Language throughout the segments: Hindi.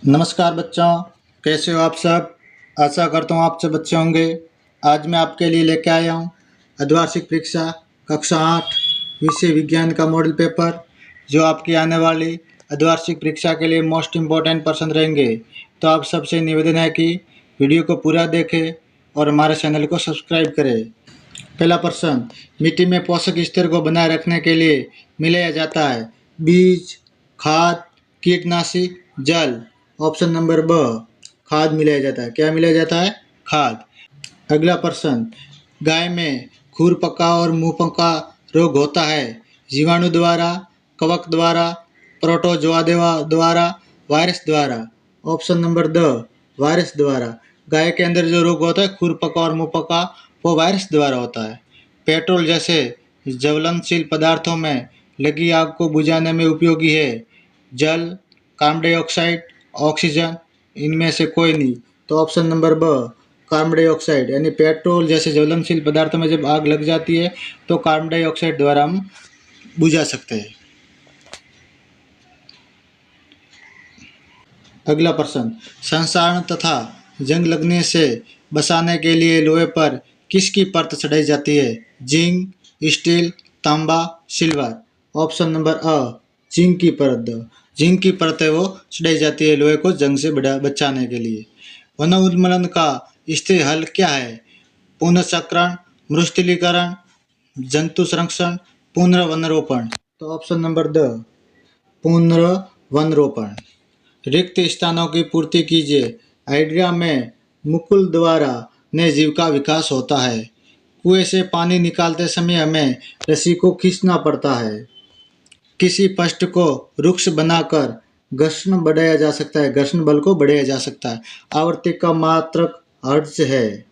नमस्कार बच्चों, कैसे हो आप सब। आशा करता हूँ आप सब अच्छे होंगे। आज मैं आपके लिए लेके आया हूँ अर्धवार्षिक परीक्षा कक्षा 8 विषय विज्ञान का मॉडल पेपर, जो आपकी आने वाली अर्धवार्षिक परीक्षा के लिए मोस्ट इम्पोर्टेंट प्रश्न रहेंगे। तो आप सबसे निवेदन है कि वीडियो को पूरा देखें और हमारे चैनल को सब्सक्राइब करें। पहला प्रश्न, मिट्टी में पोषक स्तर को बनाए रखने के लिए मिलाया जाता है बीज, खाद, कीटनाशी, जल। ऑप्शन नंबर ब, खाद मिलाया जाता है। क्या मिलाया जाता है? खाद। अगला प्रश्न, गाय में खुरपका और मुंहपका रोग होता है जीवाणु द्वारा, कवक द्वारा, प्रोटोजोआ द्वारा, वायरस द्वारा। ऑप्शन नंबर द, वायरस द्वारा। गाय के अंदर जो रोग होता है खुरपका और मुंहपका, वो वायरस द्वारा होता है। पेट्रोल जैसे ज्वलनशील पदार्थों में लगी आग को बुझाने में उपयोगी है जल, कार्बन डाइऑक्साइड, ऑक्सीजन। इनमें से कोई नहीं। तो ऑप्शन नंबर ब, कार्बन डाइऑक्साइड। यानी पेट्रोल जैसे ज्वलनशील पदार्थों में जब आग लग जाती है तो कार्बन डाइऑक्साइड द्वारा हम बुझा सकते हैं। अगला प्रश्न, संसारण तथा जंग लगने से बचाने के लिए लोहे पर किसकी परत चढ़ाई जाती है? जिंक, स्टील, तांबा, सिल्वर। ऑप्शन नंबर अ, जिंक की परत। जिंक की परत है वो चढ़ाई जाती है लोहे को जंग से बचाने के लिए। वनोन्मूलन का स्थायी हल क्या है? पुनर्चक्रण, मरुस्थलीकरण, जंतु संरक्षण, पुनर्वनरोपण। तो ऑप्शन नंबर द, पुनर्वनरोपण। रिक्त स्थानों की पूर्ति कीजिए। हाइड्रा में मुकुल द्वारा नए जीव का विकास होता है। कुएं से पानी निकालते समय हमें रस्सी को खींचना पड़ता है। किसी पृष्ठ को रुक्ष बनाकर घर्षण बढ़ाया जा सकता है, घर्षण बल को बढ़ाया जा सकता है। आवर्ती का मात्रक हर्ट्ज है।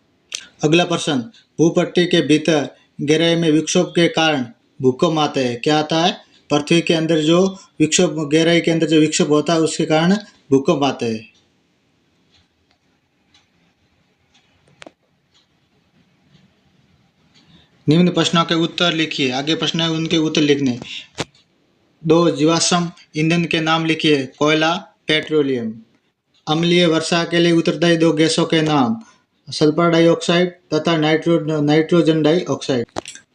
अगला प्रश्न, भूपट्टी के भीतर गहराई में विक्षोभ के कारण भूकंप आते हैं। क्या आता है? पृथ्वी के अंदर जो विक्षोभ, गहराई के अंदर जो विक्षोभ होता है उसके कारण भूकंप आते हैं। निम्न प्रश्नों के उत्तर लिखिए। आगे प्रश्न है, उनके उत्तर लिखने। दो जीवाश्म ईंधन के नाम लिखिए। कोयला, पेट्रोलियम। अम्लीय वर्षा के लिए उत्तरदायी दो गैसों के नाम, सल्फर डाइऑक्साइड तथा नाइट्रोजन डाइऑक्साइड।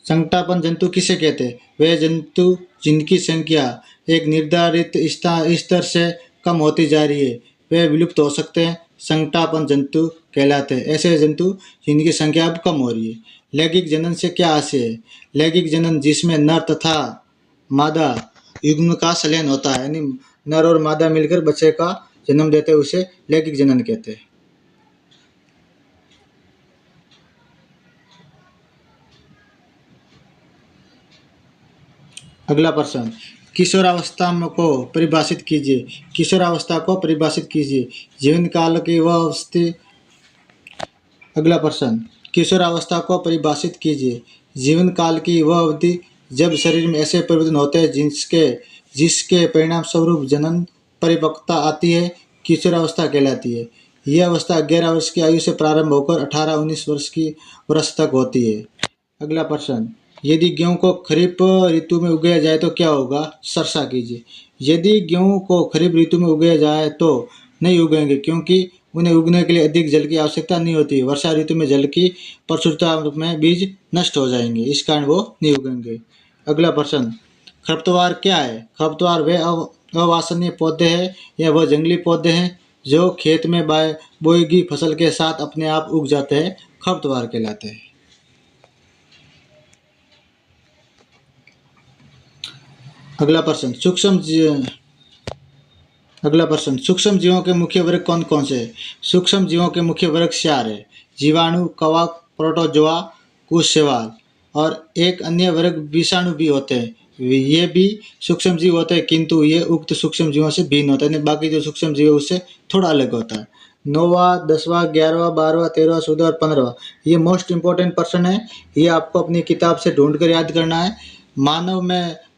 संकटापन जंतु किसे कहते हैं? वे जंतु जिनकी संख्या एक निर्धारित स्तर से कम होती जा रही है, वे विलुप्त हो सकते हैं, संकटापन जंतु कहलाते हैं। ऐसे जंतु जिनकी संख्या अब कम हो रही है। लैंगिक जनन से क्या आशय है? लैंगिक जनन जिसमें नर तथा मादा युग्म का संलयन होता है, यानी नर और मादा मिलकर बच्चे का जन्म देते हैं, उसे लैंगिक जनन कहते हैं। अगला प्रश्न, किशोरावस्था को परिभाषित कीजिए। किशोरावस्था को परिभाषित कीजिए। जीवन काल की वह अवस्था। अगला प्रश्न, किशोरावस्था को परिभाषित कीजिए। जीवन काल की वह अवधि जब शरीर में ऐसे परिवर्तन होते हैं जिसके परिणाम स्वरूप जनन परिपक्वता आती है, किशोरावस्था कहलाती है। यह अवस्था 11 वर्ष की आयु से प्रारंभ होकर 18-19 वर्ष तक होती है। अगला प्रश्न, यदि गेहूं को खरीफ ऋतु में उगाया जाए तो क्या होगा? चर्चा कीजिए। यदि गेहूं को खरीफ ऋतु में उगाया जाए तो नहीं उगेंगे, क्योंकि उन्हें उगने के लिए अधिक जल की आवश्यकता नहीं होती। वर्षा ऋतु में जल की प्रचुरता में बीज नष्ट हो जाएंगे, इस कारण वो नहीं उगेंगे। अगला प्रश्न, खरपतवार क्या है? खरपतवार वे अवासनीय पौधे हैं या वह जंगली पौधे हैं जो खेत में बोई गई फसल के साथ अपने आप उग जाते हैं, खरपतवार कहलाते हैं। अगला प्रश्न, सूक्ष्म जीवों के मुख्य वर्ग कौन कौन से हैं? सूक्ष्म जीवों के मुख्य वर्ग 4 है। जीवाणु, कवक, प्रोटोजोआ, कुछ शैवाल। और एक अन्य वर्ग विषाणु भी होते हैं। ये भी सूक्ष्म जीव होते हैं, किंतु ये उक्त सूक्ष्म जीवों से भिन्न होता है। बाकी जो सूक्ष्म जीव है उससे थोड़ा अलग होता है। 9वां, 10वां, 11वां, 12वां, 13वां, 14वां और 15वां, ये मोस्ट इंपॉर्टेंट प्रश्न है। ये आपको अपनी किताब से ढूंढ कर याद करना है।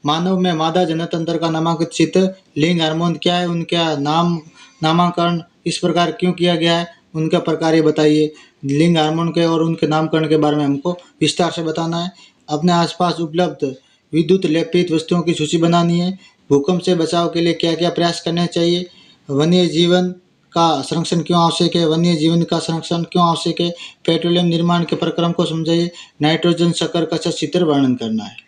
मानव में मादा जनतंत्र का नामांकित चित्र लिंग हार्मोन क्या है, उनका नामांकन इस प्रकार क्यों किया गया है, उनका प्रकार ये बताइए। लिंग हार्मोन के और उनके नामकरण के बारे में हमको विस्तार से बताना है। अपने आसपास उपलब्ध विद्युत लेपित वस्तुओं की सूची बनानी है। भूकंप से बचाव के लिए क्या क्या प्रयास करने चाहिए। वन्य जीवन का संरक्षण क्यों आवश्यक है, वन्य जीवन का संरक्षण क्यों आवश्यक है, पेट्रोलियम निर्माण के प्रक्रम को समझाइए, नाइट्रोजन शक्कर का सचित्र वर्णन करना है।